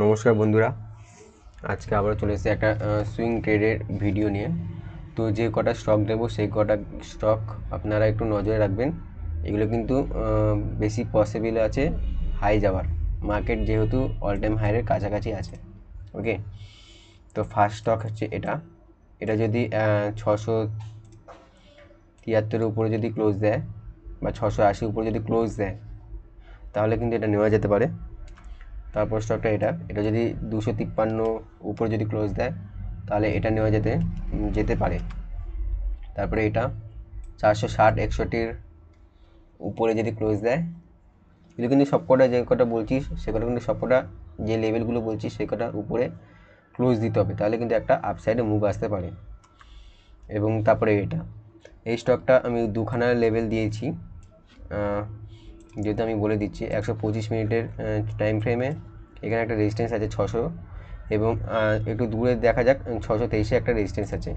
নমস্কার বন্ধুরা, আজকে আবার চলে এসেছি একটা সুইং ট্রেডের ভিডিও নিয়ে। তো যে কটা স্টক দেবো সেই কটা স্টক আপনারা একটু নজরে রাখবেন। এগুলো কিন্তু বেশি পসিবল আছে হাই যাওয়ার, মার্কেট যেহেতু অল টাইম হাইয়ের কাছাকাছি আছে। ওকে, তো ফার্স্ট স্টক হচ্ছে এটা যদি 673 উপরে যদি ক্লোজ দেয় বা 680 উপরে যদি ক্লোজ দেয় তাহলে কিন্তু এটা নেওয়া যেতে পারে। তারপর স্টকটা এটা যদি 253 উপরে যদি ক্লোজ দেয় তাহলে এটা নেওয়া যেতে পারে। তারপরে এটা 460-61 উপরে যদি ক্লোজ দেয়, এগুলো কিন্তু সবকটা যে কটা বলছি সে কটা কিন্তু সবকটা যে লেভেলগুলো বলছি সে কটা উপরে ক্লোজ দিতে হবে, তাহলে কিন্তু একটা আপসাইডে মুভ আসতে পারে। এবং তারপরে এই স্টকটা আমি দুখানা লেভেল দিয়েছি, যেহেতু আমি বলে দিচ্ছি 125 মিনিটের টাইম ফ্রেমে এখানে একটা রেজিস্ট্যান্স আছে 600, এবং একটু দূরে দেখা যাক 623-এ একটা রেজিস্ট্যান্স আছে।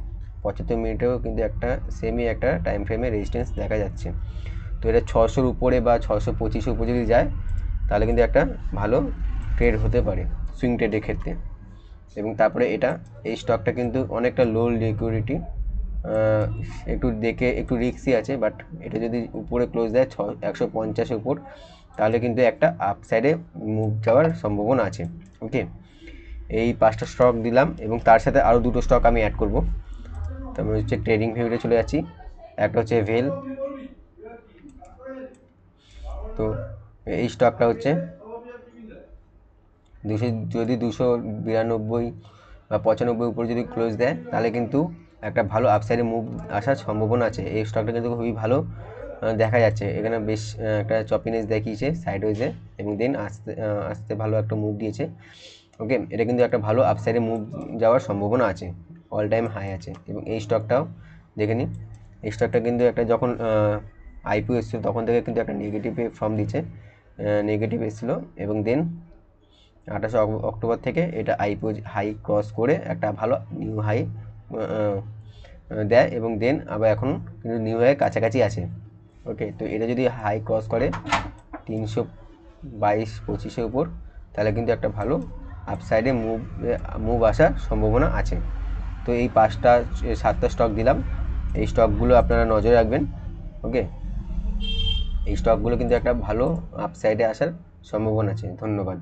75 মিনিটেও কিন্তু একটা সেমই একটা টাইম ফ্রেমে রেজিস্ট্যান্স দেখা যাচ্ছে। তো এটা 600-র উপরে বা 625-এর উপরে যদি যায় তাহলে কিন্তু একটা ভালো ট্রেড হতে পারে সুইং ট্রেডের ক্ষেত্রে। এবং তারপরে এই স্টকটা কিন্তু অনেকটা লো লিকুইডিটি, একটু দেখে একটু রিস্কি আছে, বাট এটা যদি উপরে ক্লোজ দেয় 150-এর উপর তাহলে কিন্তু একটা আপসাইডে মুভ যাওয়ার সম্ভাবনা আছে। ওকে, এই 5টা স্টক দিলাম এবং তার সাথে আরও 2টো স্টক আমি অ্যাড করব। তো আমি হচ্ছে ট্রেডিং ভিউতে চলে যাচ্ছি। একটা হচ্ছে ভেল। তো এই স্টকটা হচ্ছে যদি 292 বা 95 উপরে যদি ক্লোজ দেয় তাহলে কিন্তু একটা ভালো আপসাইডে মুভ আসার সম্ভাবনা আছে। এই স্টকটা কিন্তু খুবই ভালো দেখা যাচ্ছে, এখানে বেশ একটা চপিনেস দেখিয়েছে সাইডওয়েজে এবং দেন আস্তে আস্তে ভালো একটা মুভ দিয়েছে। ওকে, এটা কিন্তু একটা ভালো আপসাইডে মুভ যাওয়ার সম্ভাবনা আছে, অল টাইম হাই আছে। এবং এই স্টকটাও দেখে নিন, এই স্টকটা কিন্তু একটা যখন আইপিও এসেছিলো তখন থেকে কিন্তু একটা নেগেটিভ এসেছিলো এবং দেন 28 অক্টোবর থেকে এটা আইপিও হাই ক্রস করে একটা ভালো নিউ হাই দেয় এবং দেন আবার এখন কিন্তু নিউ হাইয়ের কাছাকাছি আছে। ওকে, তো এটা যদি হাই ক্রস করে 322-25-এর উপর তাহলে কিন্তু একটা ভালো আপসাইডে মুভ আসার সম্ভাবনা আছে। তো এই 7টা স্টক দিলাম, এই স্টকগুলো আপনারা নজরে রাখবেন। ওকে, এই স্টকগুলো কিন্তু একটা ভালো আপসাইডে আসার সম্ভাবনা আছে। ধন্যবাদ।